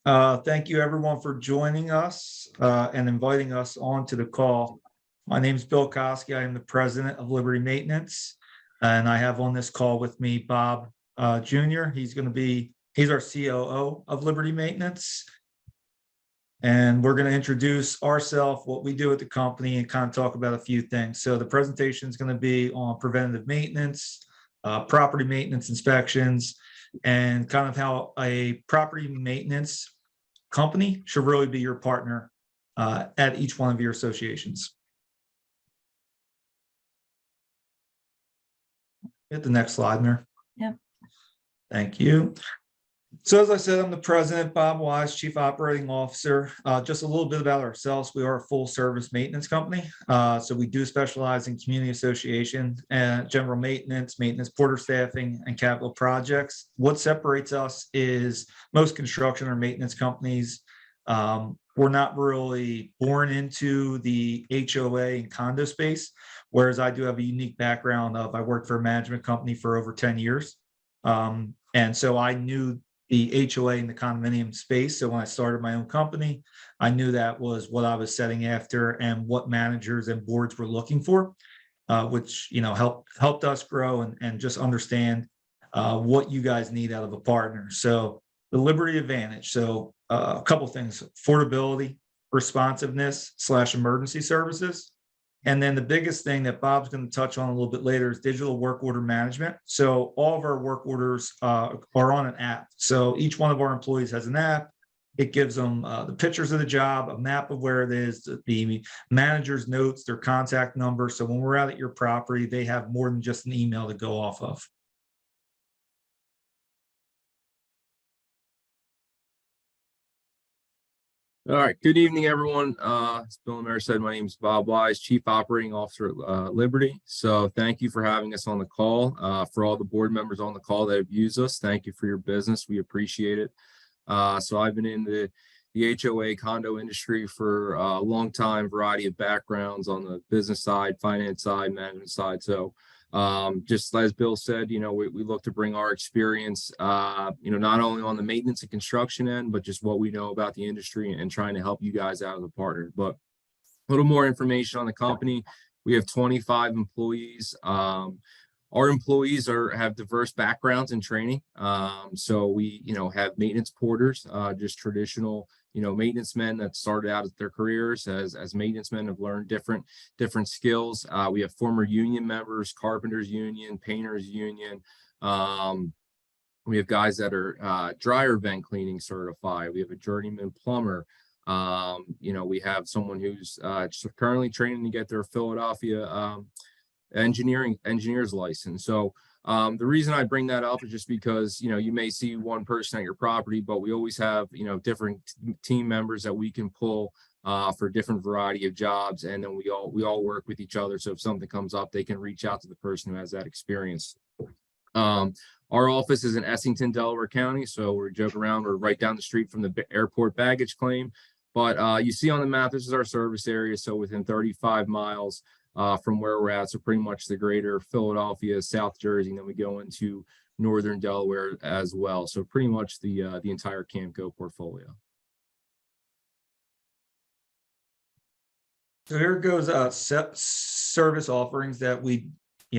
Thank you everyone for joining us and inviting us onto the call. My name is Bill Coskey. I am the president of Liberty Maintenance, and I have on this call with me Bob Jr. He's our COO of Liberty Maintenance. And we're going to introduce ourselves, what we do at the company, and kind of talk about a few things. So the presentation is going to be on preventative maintenance, property maintenance inspections, and kind of how a property maintenance company should really be your partner at each one of your associations. Hit the next slide, Mayor. Yeah. Thank you. So as I said, I'm the president, Bob Wise, Chief Operating Officer. Just a little bit about ourselves. We are a full service maintenance company. So we do specialize in community association and general maintenance, porter staffing, and capital projects. What separates us is most construction or maintenance companies. We're not really born into the HOA and condo space, whereas I do have a unique background I worked for a management company for over 10 years. And so I knew the HOA and the condominium space. So when I started my own company, I knew that was what I was setting after and what managers and boards were looking for, which, helped us grow and just understand what you guys need out of a partner. So the Liberty Advantage. So a couple things: affordability, responsiveness / emergency services. And then the biggest thing that Bob's going to touch on a little bit later is digital work order management. So all of our work orders are on an app. So each one of our employees has an app. It gives them the pictures of the job, a map of where it is, the manager's notes, their contact number. So when we're out at your property, they have more than just an email to go off of. All right. Good evening, everyone. As Bill and Mayor said, my name is Bob Wise, Chief Operating Officer at Liberty. So thank you for having us on the call. For all the board members on the call that have used us, thank you for your business. We appreciate it. So I've been in the HOA condo industry for a long time, variety of backgrounds on the business side, finance side, management side. So just as Bill said, we look to bring our experience, not only on the maintenance and construction end, but just what we know about the industry and trying to help you guys out as a partner. But a little more information on the company. We have 25 employees. Our employees have diverse backgrounds and training. So we, have maintenance porters, just traditional, maintenance men that started out their careers as maintenance men, have learned different skills. We have former union members, carpenters union, painters union. We have guys that are dryer vent cleaning certified. We have a journeyman plumber. We have someone who's currently training to get their Philadelphia engineer's license. So the reason I bring that up is just because you may see one person at your property, but we always have different team members that we can pull for different variety of jobs, and then we all work with each other. So if something comes up, they can reach out to the person who has that experience. Our office is in Essington, Delaware County, so we're joking around. We're right down the street from the airport baggage claim. But you see on the map, this is our service area, so within 35 miles from where we're at. So pretty much the greater Philadelphia, South Jersey, and then we go into northern Delaware as well. So pretty much the entire CAMCO portfolio. So here goes service offerings that we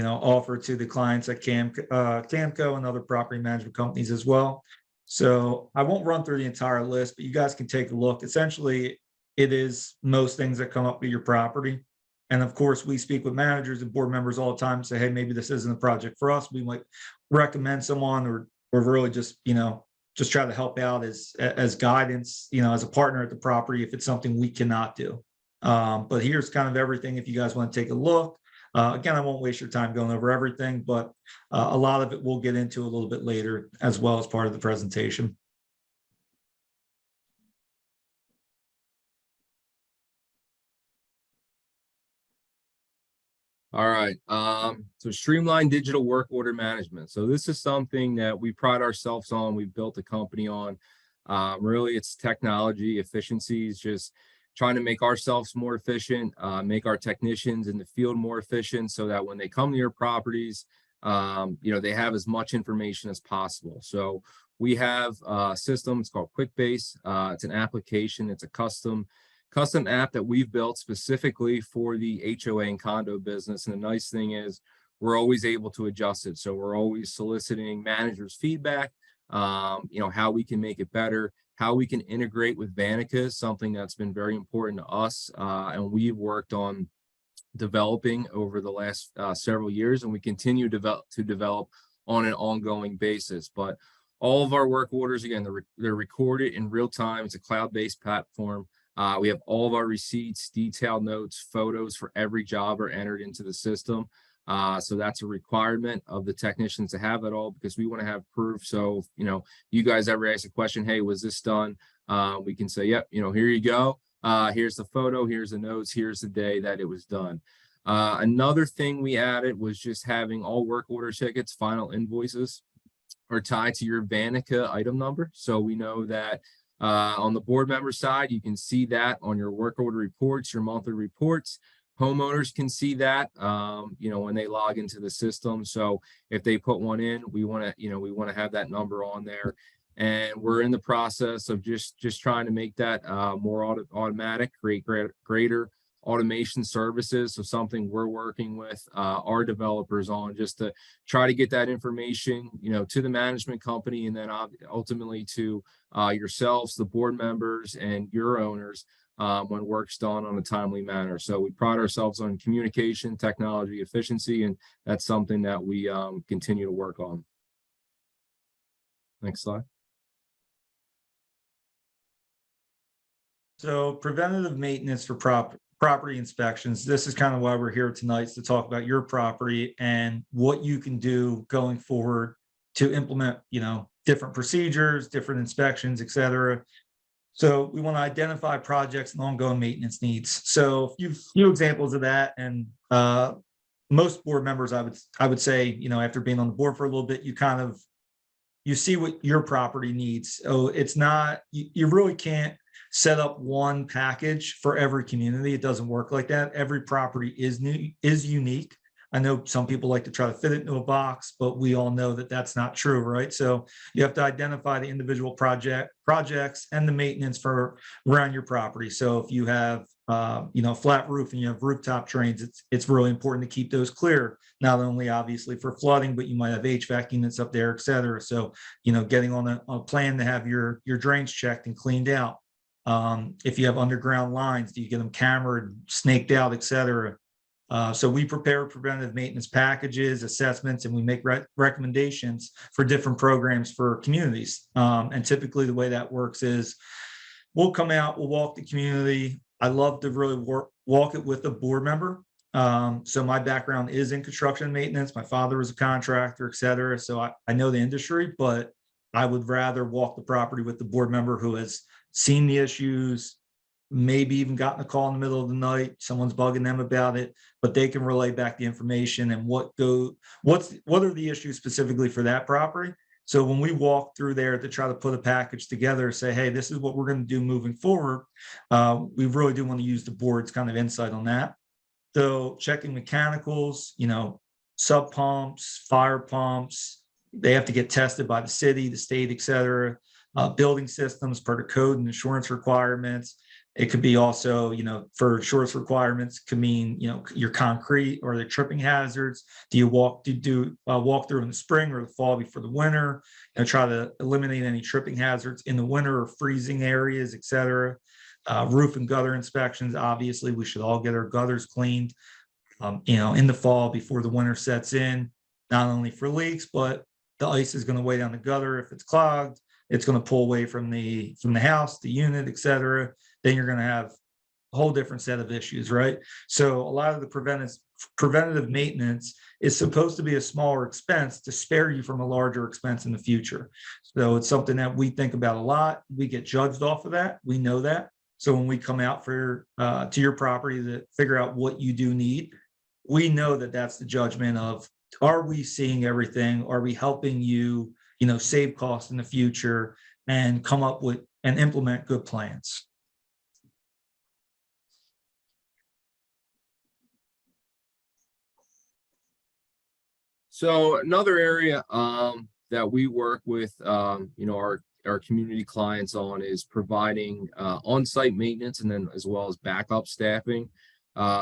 offer to the clients at CAMCO and other property management companies as well. So I won't run through the entire list, but you guys can take a look. Essentially, it is most things that come up with your property. And of course, we speak with managers and board members all the time, say, hey, maybe this isn't a project for us. We might recommend someone or really just try to help out as guidance, as a partner at the property if it's something we cannot do. But here's kind of everything if you guys want to take a look. Again, I won't waste your time going over everything, but a lot of it we'll get into a little bit later as well as part of the presentation. All right. So Streamlined digital work order management. So this is something that we pride ourselves on. We've built a company on. Really, it's technology efficiencies, just trying to make ourselves more efficient, make our technicians in the field more efficient so that when they come to your properties, they have as much information as possible. So we have a system, it's called QuickBase. It's an application, it's a custom app that we've built specifically for the HOA and condo business. And the nice thing is we're always able to adjust it. So we're always soliciting managers' feedback, how we can make it better, how we can integrate with Vanica, something that's been very important to us. And we've worked on developing over the last several years, and we continue to develop on an ongoing basis. But all of our work orders, again, they're recorded in real time. It's a cloud-based platform. We have all of our receipts, detailed notes, photos for every job are entered into the system. So that's a requirement of the technicians to have it all, because we want to have proof. So, you guys ever ask a question, hey, was this done? We can say, yep, here you go. Here's the photo, here's the notes, here's the day that it was done. Another thing we added was just having all work order tickets, final invoices are tied to your Vanica item number. So we know that on the board member side, you can see that on your work order reports, your monthly reports. Homeowners can see that, when they log into the system. So if they put one in, we want to have that number on there. And we're in the process of just trying to make that more automatic, create greater automation services. So something we're working with our developers on, just to try to get that information, to the management company, and then ultimately to yourselves, the board members, and your owners when work's done on a timely manner. So we pride ourselves on communication, technology, efficiency, and that's something that we continue to work on. Next slide. So preventative maintenance for property inspections. This is kind of why we're here tonight, to talk about your property and what you can do going forward to implement, different procedures, different inspections, et cetera. So we want to identify projects and ongoing maintenance needs. So a few examples of that, and most board members, I would say, after being on the board for a little bit, you see what your property needs. So it's not, you really can't set up one package for every community. It doesn't work like that. Every property is unique. I know some people like to try to fit it into a box, but we all know that that's not true, right? So you have to identify the individual projects and the maintenance for around your property. So if you have flat roof and you have rooftop drains, it's really important to keep those clear, not only obviously for flooding, but you might have HVAC units up there, et cetera. So getting on a plan to have your drains checked and cleaned out. If you have underground lines, do you get them cambered, snaked out, et cetera? So we prepare preventative maintenance packages, assessments, and we make recommendations for different programs for communities. And typically the way that works is we'll come out, we'll walk the community. I love to really walk it with a board member. So my background is in construction maintenance. My father was a contractor, et cetera. So I know the industry, but I would rather walk the property with the board member who has seen the issues, maybe even gotten a call in the middle of the night, someone's bugging them about it, but they can relay back the information and what are the issues specifically for that property. So when we walk through there to try to put a package together, say, hey, this is what we're going to do moving forward, we really do want to use the board's kind of insight on that. So checking mechanicals, sub pumps, fire pumps, they have to get tested by the city, the state, et cetera. Building systems per the code and insurance requirements. It could be also, for insurance requirements, could mean, your concrete or the tripping hazards. Do you walk through in the spring or the fall before the winter? Try to eliminate any tripping hazards in the winter or freezing areas, et cetera. Roof and gutter inspections. Obviously, we should all get our gutters cleaned, in the fall before the winter sets in, not only for leaks, but the ice is going to weigh down the gutter. If it's clogged, it's going to pull away from the house, the unit, et cetera. Then you're going to have a whole different set of issues, right? So a lot of the preventative maintenance is supposed to be a smaller expense to spare you from a larger expense in the future. So it's something that we think about a lot. We get judged off of that. We know that. So when we come out to your property to figure out what you do need, we know that that's the judgment of, are we seeing everything? Are we helping you, save costs in the future and come up with and implement good plans? So another area that we work with, our community clients on is providing on-site maintenance and then as well as backup staffing.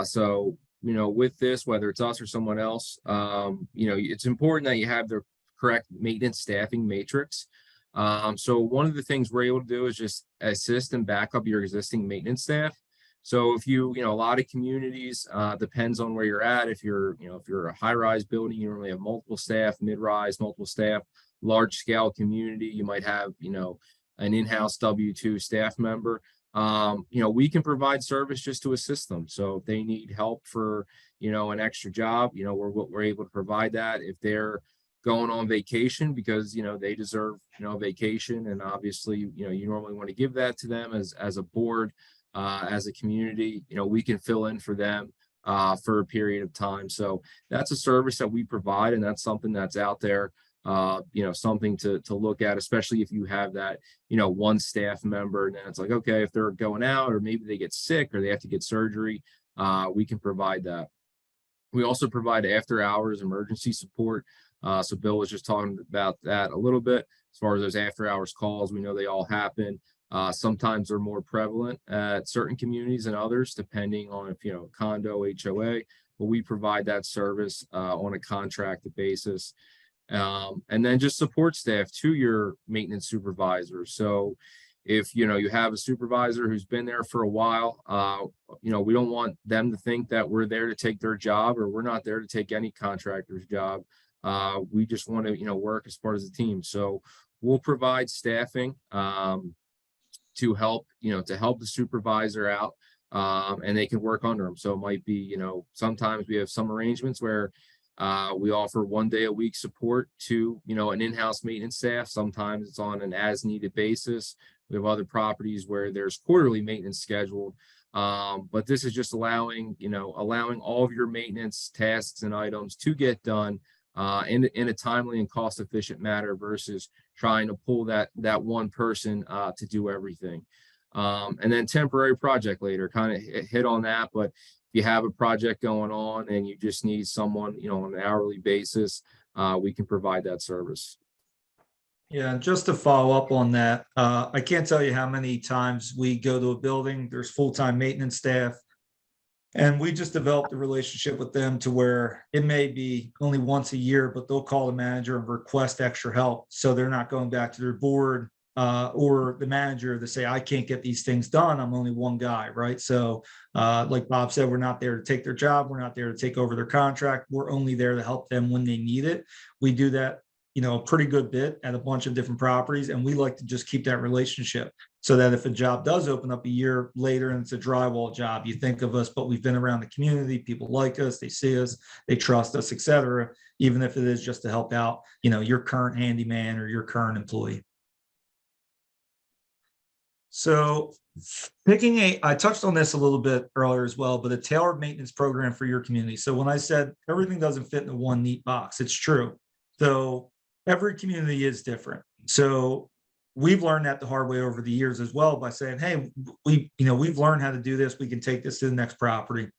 So, with this, whether it's us or someone else, it's important that you have the correct maintenance staffing matrix. So one of the things we're able to do is just assist and back up your existing maintenance staff. So if a lot of communities, depends on where you're at. If you're a high-rise building, you normally have multiple staff, mid-rise, multiple staff. Large scale community, you might have, an in-house W-2 staff member. We can provide service just to assist them. So if they need help for, an extra job, we're able to provide that. If they're going on vacation because, they deserve, vacation. And obviously, you normally want to give that to them as a board, as a community, we can fill in for them for a period of time. So that's a service that we provide, and that's something that's out there, something to look at, especially if you have that, one staff member, and then it's like, okay, if they're going out or maybe they get sick or they have to get surgery, we can provide that. We also provide after hours emergency support. So Bill was just talking about that a little bit as far as those after hours calls. We know they all happen. Sometimes they're more prevalent at certain communities than others, depending on if, condo, HOA, but we provide that service on a contracted basis. And then just support staff to your maintenance supervisor. So if, you have a supervisor who's been there for a while, we don't want them to think that we're there to take their job, or we're not there to take any contractor's job. We just want to, work as part of the team. So we'll provide staffing, to help the supervisor out, and they can work under them. So it might be, sometimes we have some arrangements where we offer 1 day a week support to, an in-house maintenance staff. Sometimes it's on an as needed basis. We have other properties where there's quarterly maintenance scheduled. But this is just allowing all of your maintenance tasks and items to get done in a timely and cost efficient manner versus trying to pull that one person to do everything. And then temporary project later, kind of hit on that, but if you have a project going on and you just need someone, on an hourly basis, we can provide that service. Yeah, and just to follow up on that, I can't tell you how many times we go to a building, there's full-time maintenance staff, and we just developed a relationship with them to where it may be only once a year, but they'll call the manager and request extra help. So they're not going back to their board or the manager to say, I can't get these things done. I'm only one guy, right? So like Bob said, we're not there to take their job. We're not there to take over their contract. We're only there to help them when they need it. We do that, a pretty good bit at a bunch of different properties. And we like to just keep that relationship so that if a job does open up a year later and it's a drywall job, you think of us, but we've been around the community. People like us, they see us, they trust us, et cetera, even if it is just to help out, your current handyman or your current employee. So I touched on this a little bit earlier as well, but a tailored maintenance program for your community. So when I said everything doesn't fit into one neat box, it's true. So every community is different. So we've learned that the hard way over the years as well by saying, hey, we've learned how to do this. We can take this to the next property.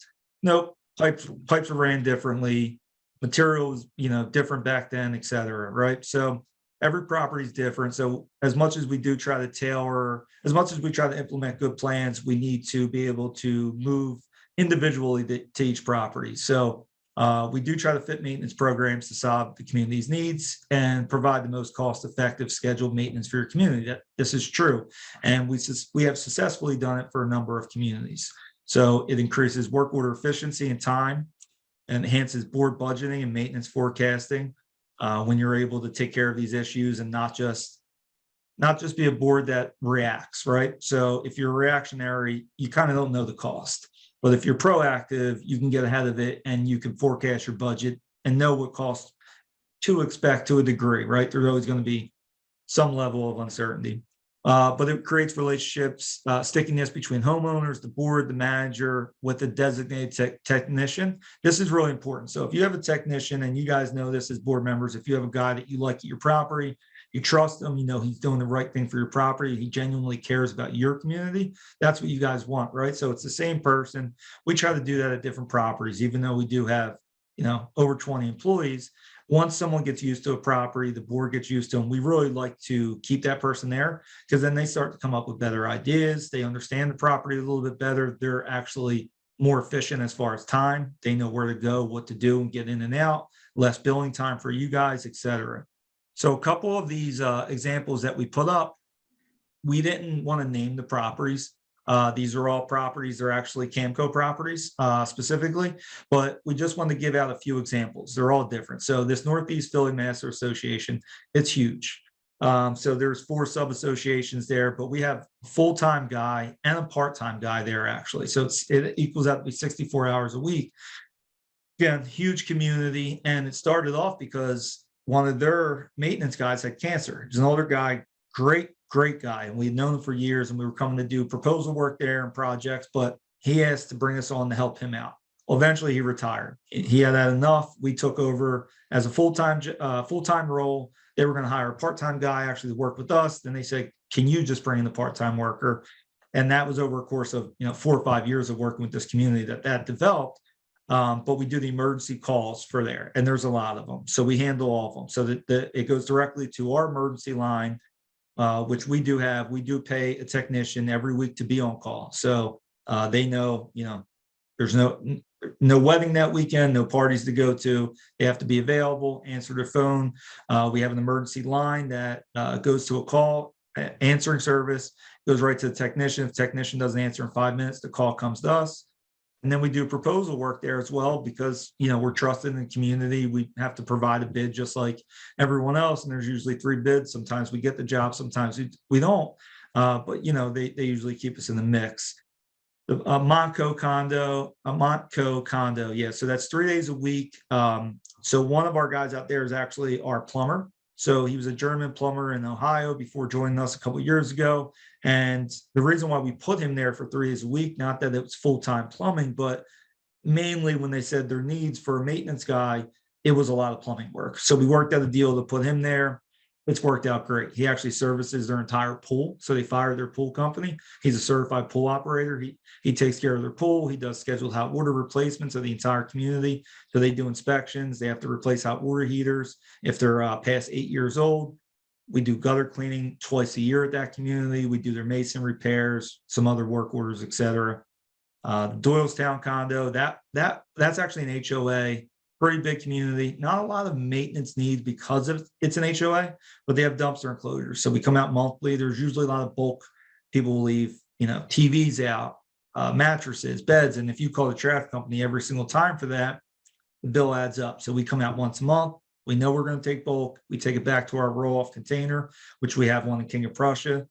Nope, pipes are ran differently. Materials, different back then, et cetera, right? So every property is different. So as much as we do try to tailor, as much as we try to implement good plans, we need to be able to move individually to each property. So we do try to fit maintenance programs to solve the community's needs and provide the most cost-effective scheduled maintenance for your community. This is true. And we have successfully done it for a number of communities. So it increases work order efficiency and time, and enhances board budgeting and maintenance forecasting. When you're able to take care of these issues and not just be a board that reacts, right? So if you're reactionary, you kind of don't know the cost. But if you're proactive, you can get ahead of it and you can forecast your budget and know what costs to expect to a degree, right? There's always going to be some level of uncertainty. But it creates relationships, stickiness between homeowners, the board, the manager, with the designated technician. This is really important. So if you have a technician, and you guys know this as board members, if you have a guy that you like at your property, you trust him, he's doing the right thing for your property, he genuinely cares about your community, that's what you guys want, right? So it's the same person. We try to do that at different properties, even though we do have, over 20 employees. once someone gets used to a property, the board gets used to them, we really like to keep that person there, because then they start to come up with better ideas. They understand the property a little bit better. They're actually more efficient as far as time. They know where to go, what to do, and get in and out, less billing time for you guys, etc. So a couple of these examples that we put up, we didn't want to name the properties. These are all properties. They're actually CAMCO properties specifically, but we just want to give out a few examples. They're all different. So this Northeast Philly Master Association, it's huge. So there's 4 sub-associations there, but we have a full-time guy and a part-time guy there actually. So it equals out to be 64 hours a week. Again, huge community. And it started off because one of their maintenance guys had cancer. He's an older guy, great guy. And we had known him for years, and we were coming to do proposal work there and projects, but he asked to bring us on to help him out. Well, eventually he retired. He had had enough. We took over as a full-time role. They were going to hire a part-time guy actually to work with us. Then they said, can you just bring in the part-time worker? And that was over a course of 4 or 5 years of working with this community that developed. But we do the emergency calls for there, and there's a lot of them. So we handle all of them. So that it goes directly to our emergency line, which we do have. We do pay a technician every week to be on call. So they know, there's no wedding that weekend, no parties to go to. They have to be available, answer their phone. We have an emergency line that goes to a call, answering service, goes right to the technician. If the technician doesn't answer in 5 minutes, the call comes to us. And then we do proposal work there as well, because, we're trusted in the community. We have to provide a bid just like everyone else. And there's usually 3 bids. Sometimes we get the job, sometimes we don't. But, they usually keep us in the mix. The Montco condo. Yeah. So that's 3 days a week. So one of our guys out there is actually our plumber. So he was a German plumber in Ohio before joining us a couple of years ago. And the reason why we put him there for 3 days a week, not that it was full-time plumbing, but mainly when they said their needs for a maintenance guy, it was a lot of plumbing work. So we worked out a deal to put him there. It's worked out great. He actually services their entire pool. So they fired their pool company. He's a certified pool operator. He takes care of their pool. He does scheduled hot water replacements of the entire community. So they do inspections. They have to replace hot water heaters if they're past 8 years old. We do gutter cleaning twice a year at that community. We do their mason repairs, some other work orders, etc. The Doylestown condo, that's actually an HOA. Pretty big community, not a lot of maintenance needs because it's an HOA, but they have dumpster enclosures. So we come out monthly. There's usually a lot of bulk. People will leave, TVs out, mattresses, beds. And if you call the trash company every single time for that, the bill adds up. So we come out once a month. We know we're going to take bulk. We take it back to our roll-off container, which we have one in King of Prussia.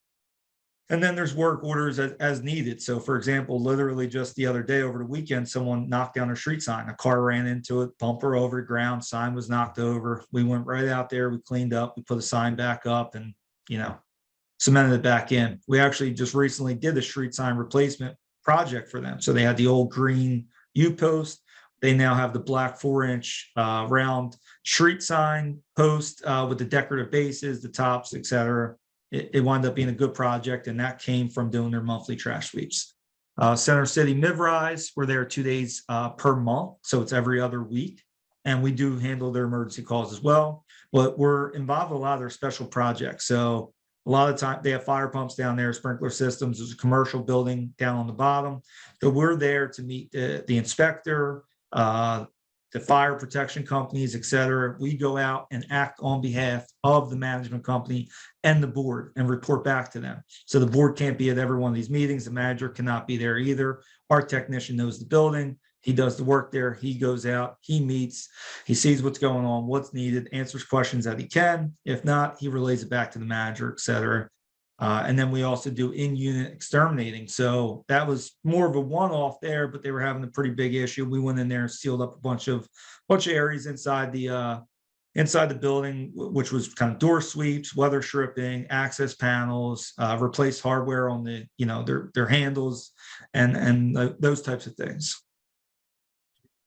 And then there's work orders as needed. So for example, literally just the other day over the weekend, someone knocked down a street sign. A car ran into it, bumper over the ground, sign was knocked over. We went right out there, we cleaned up, we put a sign back up and, cemented it back in. We actually just recently did a street sign replacement project for them. So they had the old green U-post. They now have the black 4-inch round street sign post with the decorative bases, the tops, etc. It wound up being a good project, and that came from doing their monthly trash sweeps. Center City Mid-Rise, we're there 2 days per month, so it's every other week, and we do handle their emergency calls as well. But we're involved with a lot of their special projects. So a lot of time they have fire pumps down there, sprinkler systems. There's a commercial building down on the bottom. So we're there to meet the inspector, the fire protection companies, et cetera. We go out and act on behalf of the management company and the board and report back to them. So the board can't be at every one of these meetings. The manager cannot be there either. Our technician knows the building. He does the work there. He goes out, he meets, he sees what's going on, what's needed, answers questions that he can. If not, he relays it back to the manager, et cetera. And then we also do in-unit exterminating. So that was more of a one-off there, but they were having a pretty big issue. We went in there and sealed up a bunch of areas inside the building, which was kind of door sweeps, weather stripping, access panels, replaced hardware on the, their handles and those types of things.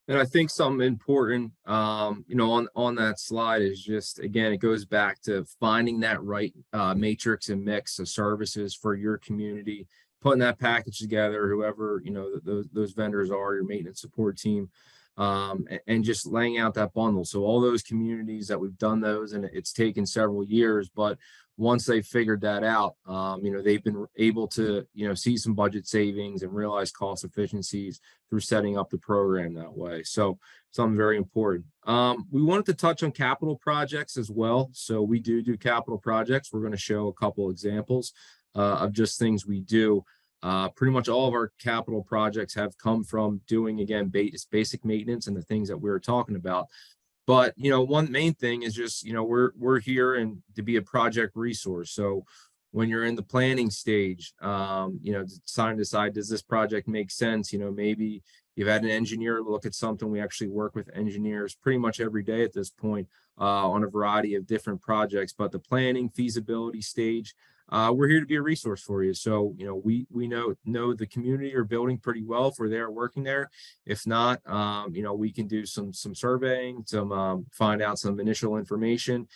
And I think something important, on that slide is just, again, it goes back to finding that right matrix and mix of services for your community, putting that package together, whoever, those vendors are, your maintenance support team. and just laying out that bundle. So all those communities that we've done those, and it's taken several years, but once they figured that out, they've been able to, see some budget savings and realize cost efficiencies through setting up the program that way. So something very important. We wanted to touch on capital projects as well. So we do capital projects. We're going to show a couple examples of just things we do. Pretty much all of our capital projects have come from doing, again, basic maintenance and the things that we were talking about. But, one main thing is just, we're here and to be a project resource. So when you're in the planning stage, decide, does this project make sense? Maybe you've had an engineer look at something. We actually work with engineers pretty much every day at this point on a variety of different projects, but the planning feasibility stage, we're here to be a resource for you. So, we know the community or building pretty well if we're there working there. If not, we can do some surveying, find out some initial information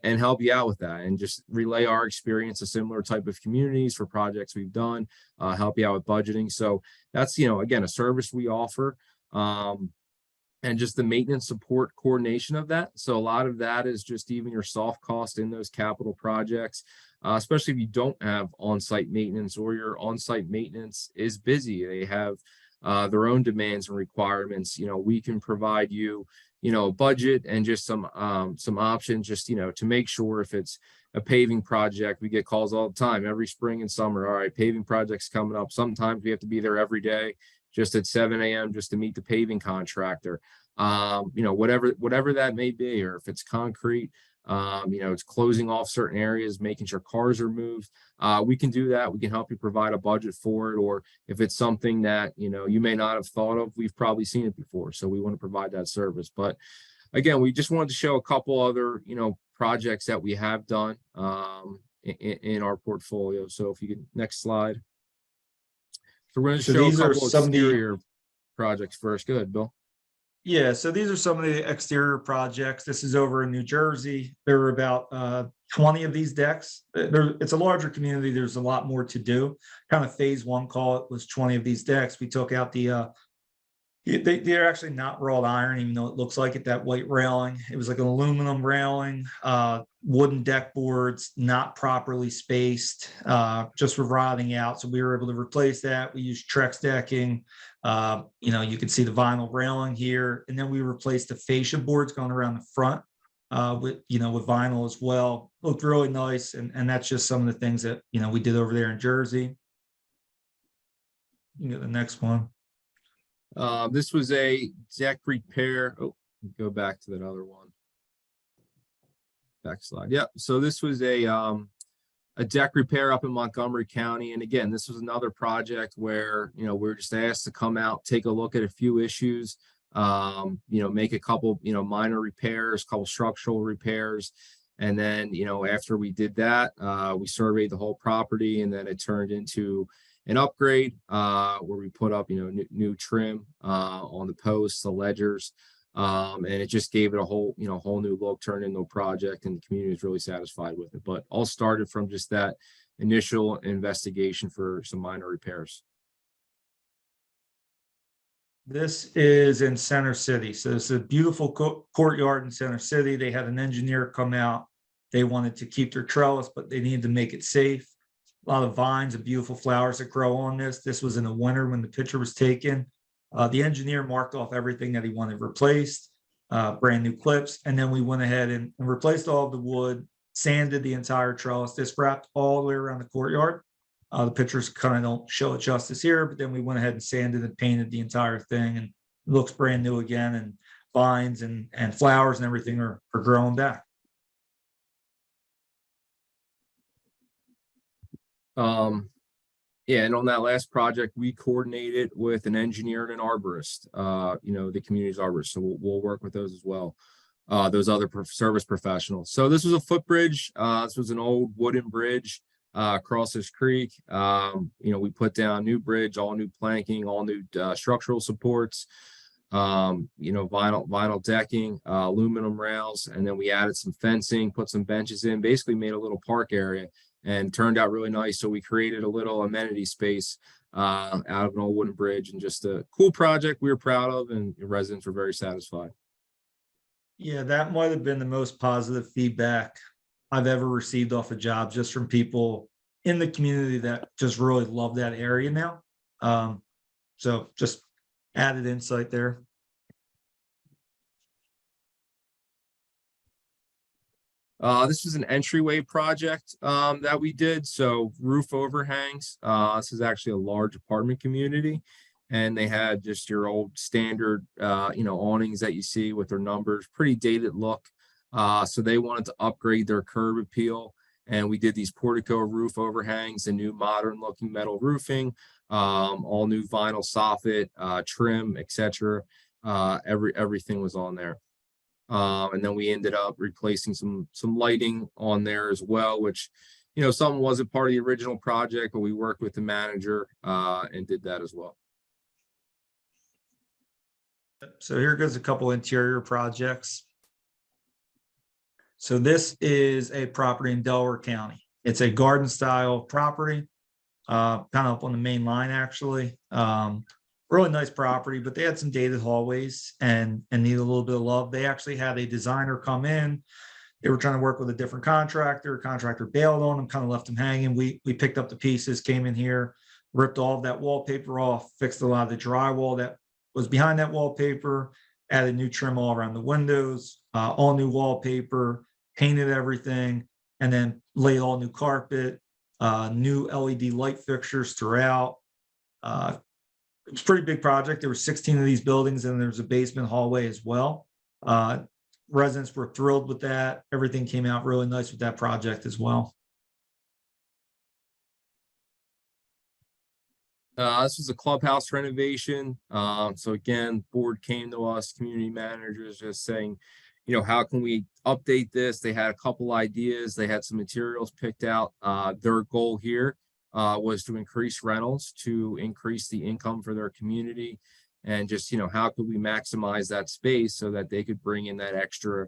and help you out with that and just relay our experience of similar type of communities for projects we've done, help you out with budgeting. So that's, again, a service we offer. And just the maintenance support coordination of that. So a lot of that is just even your soft cost in those capital projects, especially if you don't have on-site maintenance or your on-site maintenance is busy. They have their own demands and requirements. We can provide you, a budget and just some options just, to make sure if it's a paving project, we get calls all the time, every spring and summer. All right, paving projects coming up. Sometimes we have to be there every day, just at 7 a.m. just to meet the paving contractor, whatever that may be, or if it's concrete, it's closing off certain areas, making sure cars are moved. We can do that. We can help you provide a budget for it. Or if it's something that, you may not have thought of, we've probably seen it before. So we want to provide that service. But again, we just wanted to show a couple other, projects that we have done in our portfolio. So if you could, next slide. So we're going to show a couple exterior projects first. Go ahead, Bill. Yeah, so these are some of the exterior projects. This is over in New Jersey. There were about 20 of these decks. It's a larger community. There's a lot more to do. Kind of phase one call it was 20 of these decks. We took out they're actually not wrought iron, even though it looks like it, that white railing. It was like an aluminum railing, wooden deck boards, not properly spaced, just were rotting out. So we were able to replace that. We used Trex decking. You can see the vinyl railing here. And then we replaced the fascia boards going around the front with vinyl as well. Looked really nice. And that's just some of the things that, we did over there in Jersey. You can get the next one. This was a deck repair. Oh, go back to that other one. Back slide. Yep. So this was a deck repair up in Montgomery County. And again, this was another project where, we're just asked to come out, take a look at a few issues, make a couple, minor repairs, couple structural repairs. And then, after we did that, we surveyed the whole property, and then it turned into an upgrade where we put up, new trim on the posts, the ledgers, and it just gave it a whole new look, turned into a project, and the community is really satisfied with it. But all started from just that initial investigation for some minor repairs. This is in Center City. So it's a beautiful courtyard in Center City. They had an engineer come out. They wanted to keep their trellis, but they needed to make it safe. A lot of vines and beautiful flowers that grow on this. This was in the winter when the picture was taken. The engineer marked off everything that he wanted replaced, brand new clips. And then we went ahead and replaced all of the wood, sanded the entire trellis. This wrapped all the way around the courtyard. The pictures kind of don't show it justice here, but then we went ahead and sanded and painted the entire thing, and it looks brand new again. And vines and flowers and everything are growing back. Yeah, and on that last project, we coordinated with an engineer and an arborist, the community's arborist. So we'll work with those as well, those other service professionals. So this was a footbridge. This was an old wooden bridge across this creek. We put down new bridge, all new planking, all new structural supports, vinyl decking, aluminum rails, and then we added some fencing, put some benches in, basically made a little park area. and turned out really nice. So we created a little amenity space out of an old wooden bridge, and just a cool project we were proud of, and the residents were very satisfied. Yeah, that might have been the most positive feedback I've ever received off a job, just from people in the community that just really love that area now. So just added insight there. This is an entryway project that we did. So roof overhangs. This is actually a large apartment community, and they had just your old standard, awnings that you see with their numbers, pretty dated look. So they wanted to upgrade their curb appeal, and we did these portico roof overhangs and new modern looking metal roofing, all new vinyl soffit, trim, etc. Everything was on there. And then we ended up replacing some lighting on there as well, which, something wasn't part of the original project, but we worked with the manager and did that as well. So here goes a couple interior projects. So this is a property in Delaware County. It's a garden style property, kind of up on the main line, actually. Really nice property, but they had some dated hallways and need a little bit of love. They actually had a designer come in. They were trying to work with a different contractor. Contractor bailed on them, kind of left them hanging. We picked up the pieces, came in here, ripped all of that wallpaper off, fixed a lot of the drywall that was behind that wallpaper, added new trim all around the windows, all new wallpaper, painted everything, and then laid all new carpet, new LED light fixtures throughout. It was a pretty big project. There were 16 of these buildings, and there's a basement hallway as well. Residents were thrilled with that. Everything came out really nice with that project as well. This was a clubhouse renovation. So again, board came to us, community managers, just saying, how can we update this? They had a couple ideas. They had some materials picked out. Their goal here was to increase rentals, to increase the income for their community, and just, how could we maximize that space so that they could bring in that extra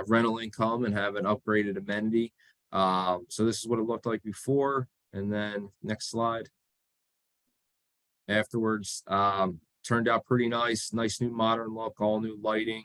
rental income and have an upgraded amenity. So this is what it looked like before, and then next slide. Afterwards, turned out pretty nice new modern look, all new lighting.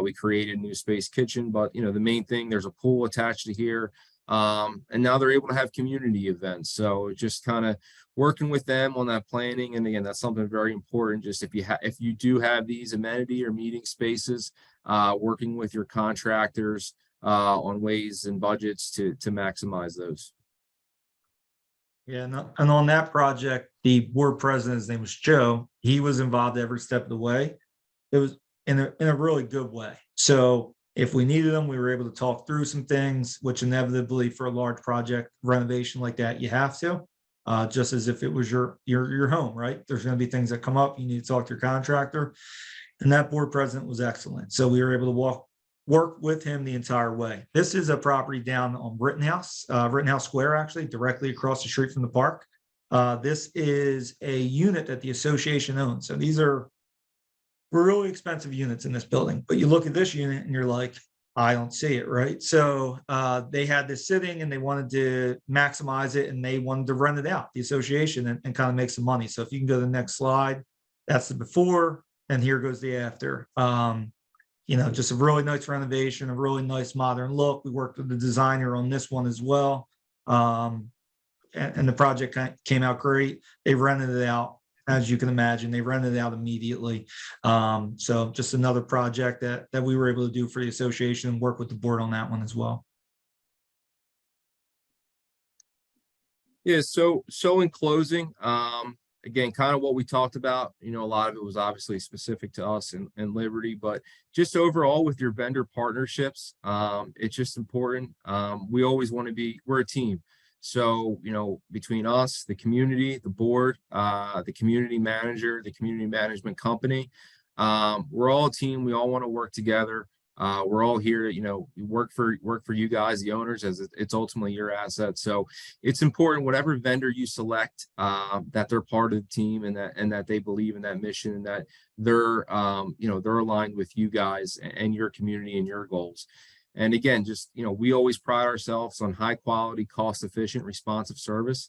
We created a new space kitchen, but the main thing, there's a pool attached to here. And now they're able to have community events. So just kind of working with them on that planning. And again, that's something very important. Just if you do have these amenity or meeting spaces, working with your contractors on ways and budgets to maximize those. Yeah, and on that project, the board president, his name was Joe. He was involved every step of the way. It was in a really good way. So if we needed them, we were able to talk through some things, which inevitably for a large project renovation like that, you have to, just as if it was your home, right? There's going to be things that come up. You need to talk to your contractor, and that board president was excellent. So we were able to work with him the entire way. This is a property down on Rittenhouse Square, actually, directly across the street from the park. This is a unit that the association owns. So these are really expensive units in this building, but you look at this unit and you're like, I don't see it, right? So they had this sitting and they wanted to maximize it, and they wanted to rent it out, the association, and kind of make some money. So if you can go to the next slide, that's the before, and here goes the after. Just a really nice renovation, a really nice modern look. We worked with the designer on this one as well. And the project came out great. They rented it out. As you can imagine, they rented it out immediately. So just another project that we were able to do for the association and work with the board on that one as well. Yeah, so in closing, again, kind of what we talked about, a lot of it was obviously specific to us and Liberty, but just overall with your vendor partnerships, it's just important. We always want to we're a team. So, between us, the community, the board, the community manager, the community management company, we're all a team. We all want to work together. We're all here to, work for you guys, the owners, as it's ultimately your asset. So it's important, whatever vendor you select, that they're part of the team, and that they believe in that mission, and that they're aligned with you guys and your community and your goals. And again, just, we always pride ourselves on high quality, cost efficient, responsive service.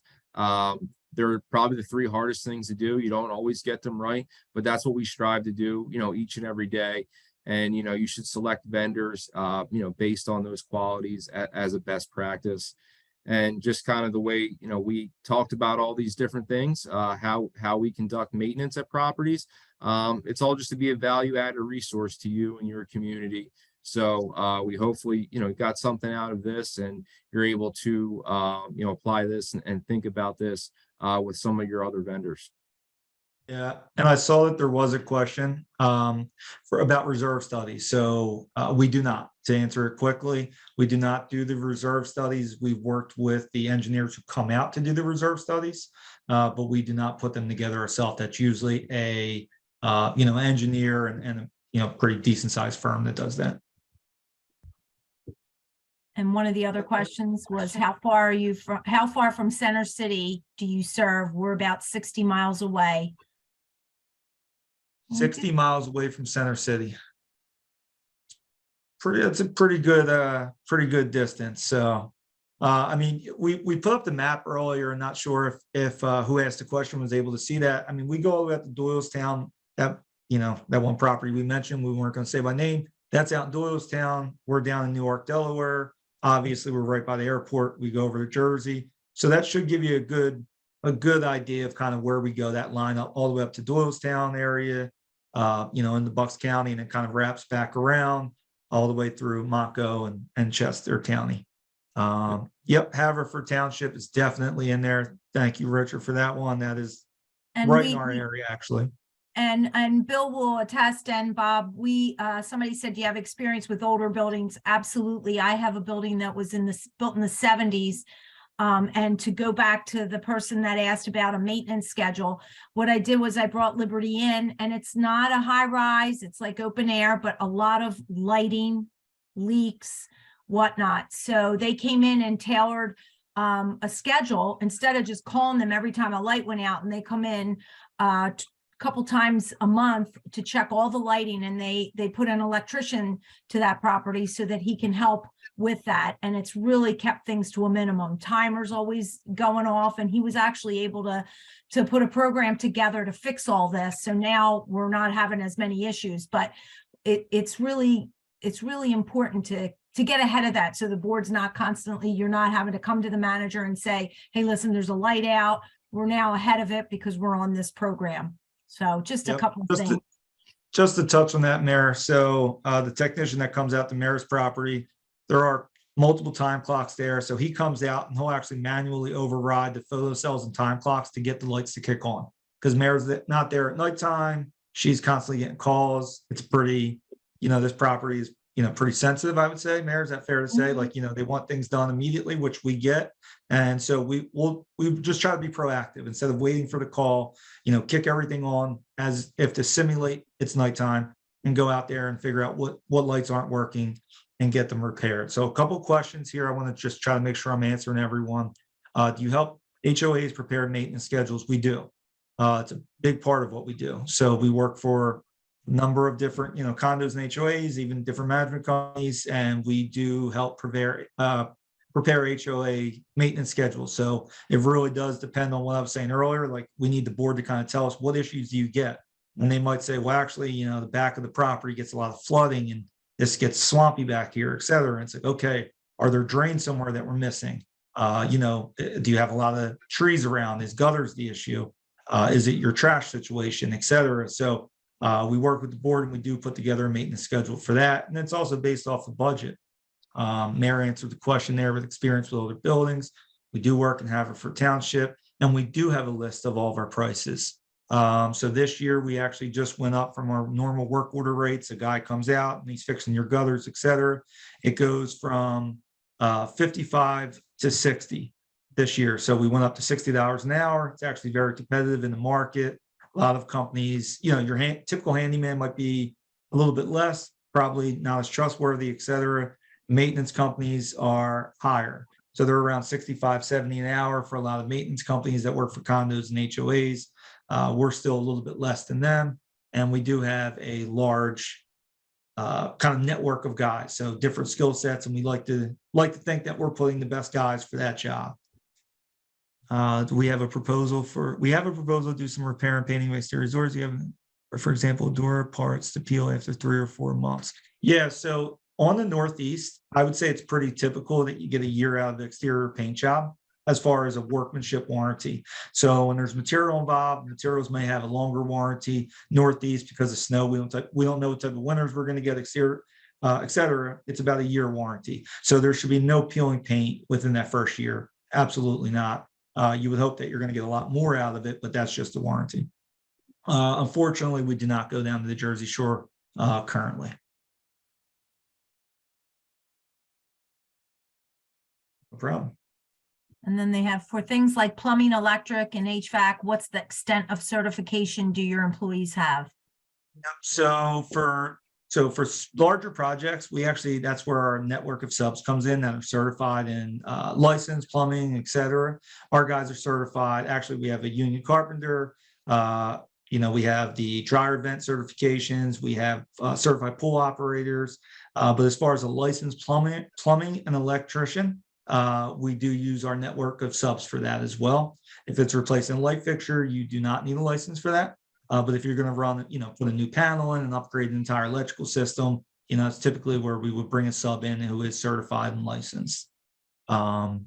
They're probably the three hardest things to do. You don't always get them right, but that's what we strive to do, each and every day. And, you should select vendors, based on those qualities as a best practice. And just kind of the way, we talked about all these different things, how we conduct maintenance at properties. It's all just to be a value added resource to you and your community. So we hopefully, got something out of this, and you're able to, apply this and think about this with some of your other vendors. Yeah, and I saw that there was a question about reserve studies. So we do not, to answer it quickly, we do not do the reserve studies. We've worked with the engineers who come out to do the reserve studies, but we do not put them together ourselves. That's usually a engineer and a pretty decent sized firm that does that. And one of the other questions was, how far from Center City do you serve? We're about 60 miles away. 60 miles away from Center City. It's a pretty good distance. So, I mean, we put up the map earlier. I'm not sure if who asked the question was able to see that. I mean, we go all the way up to Doylestown. That one property we mentioned, we weren't going to say by name. That's out in Doylestown. We're down in Newark, Delaware. Obviously, we're right by the airport. We go over to Jersey. So that should give you a good idea of kind of where we go, that line up all the way up to Doylestown area, in the Bucks County, and it kind of wraps back around all the way through Mako and Chester County. Yep, Haverford Township is definitely in there. Thank you, Richard, for that one. That is right in our area, actually. And Bill will attest, and Bob, somebody said, do you have experience with older buildings? Absolutely. I have a building that was built in the 70s. And to go back to the person that asked about a maintenance schedule, what I did was I brought Liberty in, and it's not a high rise, it's like open air, but a lot of lighting, leaks, whatnot. So they came in and tailored a schedule instead of just calling them every time a light went out, and they come in couple times a month to check all the lighting, and they put an electrician to that property so that he can help with that. And it's really kept things to a minimum. Timers always going off, and he was actually able to put a program together to fix all this. So now we're not having as many issues, but it's really important to get ahead of that. So the board's not constantly, you're not having to come to the manager and say, hey, listen, there's a light out. We're now ahead of it because we're on this program. So just a couple of things. Just to touch on that, Mayor. So the technician that comes out to Mayor's property, there are multiple time clocks there. So he comes out and he'll actually manually override the photo cells and time clocks to get the lights to kick on. Because Mayor's not there at nighttime. She's constantly getting calls. It's pretty, this property is, pretty sensitive, I would say. Mayor, is that fair to say? Like, they want things done immediately, which we get. And so we just try to be proactive instead of waiting for the call, kick everything on as if to simulate it's nighttime and go out there and figure out what lights aren't working and get them repaired. So a couple of questions here. I want to just try to make sure I'm answering everyone. Do you help HOAs prepare maintenance schedules? We do. It's a big part of what we do. So we work for number of different, condos and HOAs, even different management companies, and we do help prepare HOA maintenance schedules. So it really does depend on what I was saying earlier. Like, we need the board to kind of tell us, what issues do you get? And they might say, well, actually, the back of the property gets a lot of flooding, and this gets swampy back here, et cetera. And it's like, okay, are there drains somewhere that we're missing? Do you have a lot of trees around? Is gutters the issue? Is it your trash situation, et cetera? So we work with the board, and we do put together a maintenance schedule for that. And it's also based off the budget. Mayor answered the question there with experience with older buildings. We do work in Haverford Township, and we do have a list of all of our prices. So this year we actually just went up from our normal work order rates. A guy comes out and he's fixing your gutters, et cetera. It goes from 55 to 60 this year. So we went up to $60 an hour. It's actually very competitive in the market. A lot of companies, your typical handyman might be a little bit less, probably not as trustworthy, et cetera. Maintenance companies are higher. So they're around 65, 70 an hour for a lot of maintenance companies that work for condos and HOAs. We're still a little bit less than them. And we do have a large kind of network of guys, so different skill sets, and we like to think that we're putting the best guys for that job. We have a proposal to do some repair and painting of exterior doors. You have, for example, door parts to peel after 3 or 4 months. Yeah, so on the Northeast, I would say it's pretty typical that you get a year out of the exterior paint job as far as a workmanship warranty. So when there's material involved, materials may have a longer warranty. Northeast, because of snow, we don't know what type of winters we're going to get, exterior, et cetera. It's about a year warranty. So there should be no peeling paint within that first year. Absolutely not. You would hope that you're going to get a lot more out of it, but that's just a warranty. Unfortunately, we do not go down to the Jersey Shore currently. No problem. And then they have for things like plumbing, electric, and HVAC, what's the extent of certification do your employees have? So for larger projects, that's where our network of subs comes in that are certified in licensed plumbing, et cetera. Our guys are certified. Actually, we have a union carpenter. We have the dryer vent certifications. We have certified pool operators. But as far as a licensed plumbing and electrician, we do use our network of subs for that as well. If it's replacing a light fixture, you do not need a license for that. But if you're going to run, put a new panel in and upgrade the entire electrical system, it's typically where we would bring a sub in who is certified and licensed. Or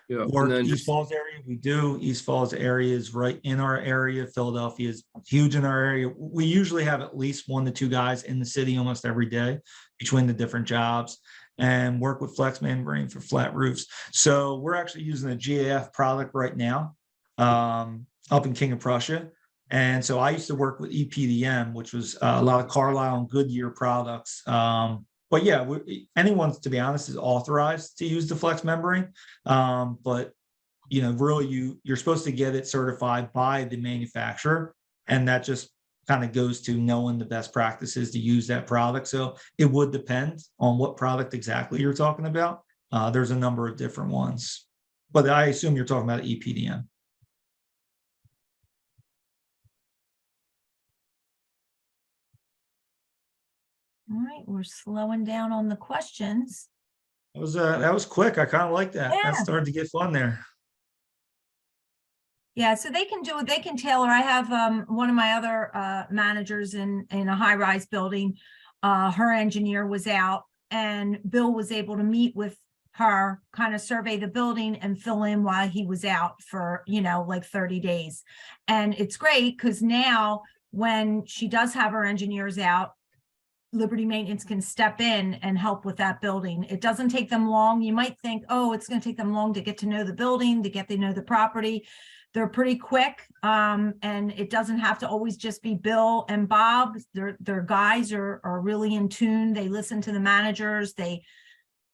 East Falls area, we do. East Falls area is right in our area. Philadelphia is huge in our area. We usually have at least 1 to 2 guys in the city almost every day between the different jobs, and work with flex membrane for flat roofs. So we're actually using a GAF product right now up in King of Prussia. And so I used to work with EPDM, which was a lot of Carlisle and Goodyear products. But yeah, anyone, to be honest, is authorized to use the flex membrane. But really, you're supposed to get it certified by the manufacturer, and that just kind of goes to knowing the best practices to use that product. So it would depend on what product exactly you're talking about. There's a number of different ones, but I assume you're talking about EPDM. All right, we're slowing down on the questions. That was quick. I kind of like that. Yeah. That started to get fun there. Yeah, so they can tailor. I have one of my other managers in a high-rise building. Her engineer was out, and Bill was able to meet with her, kind of survey the building and fill in while he was out for like 30 days. And it's great because now when she does have her engineers out, Liberty Maintenance can step in and help with that building. It doesn't take them long. You might think, oh, it's going to take them long to get to know the building, to know the property. They're pretty quick, and it doesn't have to always just be Bill and Bob. Their guys are really in tune. They listen to the managers. They,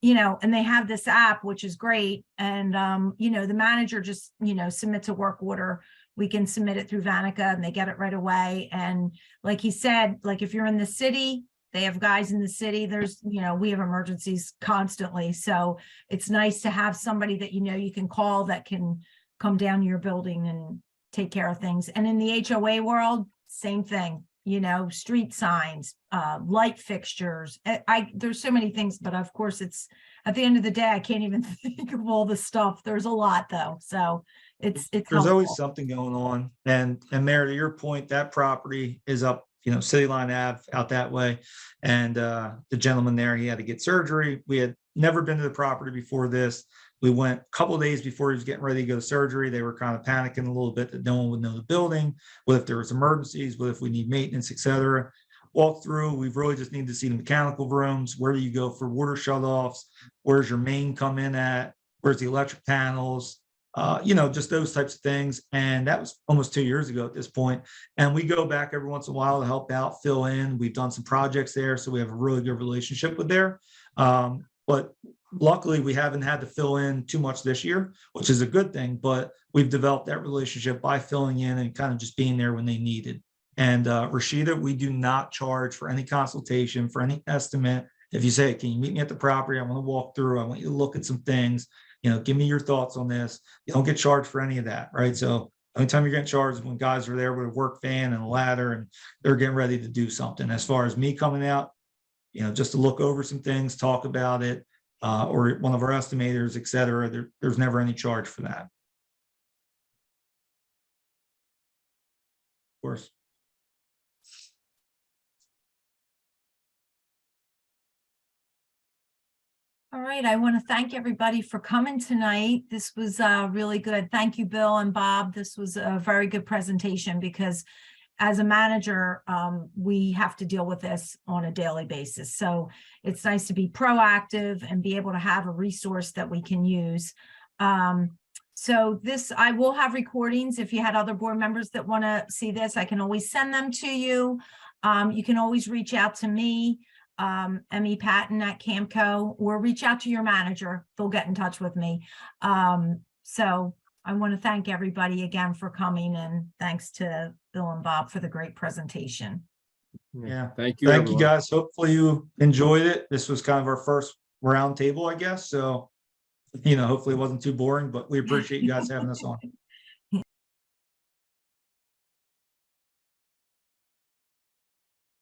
and they have this app, which is great. And the manager just submits a work order. We can submit it through Vanica, and they get it right away. And like he said, like if you're in the city, they have guys in the city. There's, we have emergencies constantly. So it's nice to have somebody that, you can call that can come down to your building and take care of things. And in the HOA world, same thing, street signs, light fixtures. There's so many things, but of course it's at the end of the day, I can't even think of all the stuff. There's a lot though. So it's there's helpful. Always something going on. And Mayor, to your point, that property is up, City Line Ave out that way. And the gentleman there, he had to get surgery. We had never been to the property before this. We went a couple of days before he was getting ready to go to surgery. They were kind of panicking a little bit that no one would know the building. What if there was emergencies? What if we need maintenance, et cetera? Walk through, we really just need to see the mechanical rooms. Where do you go for water shutoffs? Where's your main come in at? Where's the electric panels? Just those types of things. And that was almost 2 years ago at this point. And we go back every once in a while to help out, fill in. We've done some projects there, so we have a really good relationship with there. But luckily, we haven't had to fill in too much this year, which is a good thing. But we've developed that relationship by filling in and kind of just being there when they needed. And Rashida, we do not charge for any consultation, for any estimate. If you say, can you meet me at the property? I want to walk through. I want you to look at some things. Give me your thoughts on this. You don't get charged for any of that, right? So the only time you're getting charged is when guys are there with a work van and a ladder and they're getting ready to do something. As far as me coming out, just to look over some things, talk about it, or one of our estimators, et cetera. There's never any charge for that. Of course. All right, I want to thank everybody for coming tonight. This was really good. Thank you, Bill and Bob. This was a very good presentation because as a manager, we have to deal with this on a daily basis. So it's nice to be proactive and be able to have a resource that we can use. So this, I will have recordings. If you had other board members that want to see this, I can always send them to you. You can always reach out to me, Emmy Patton at CAMCO, or reach out to your manager. They'll get in touch with me. So I want to thank everybody again for coming, and thanks to Bill and Bob for the great presentation. Yeah. Thank you. Thank everyone. you, guys. Hopefully you enjoyed it. This was kind of our first round table, I guess. So, hopefully it wasn't too boring, but we appreciate you guys having us on.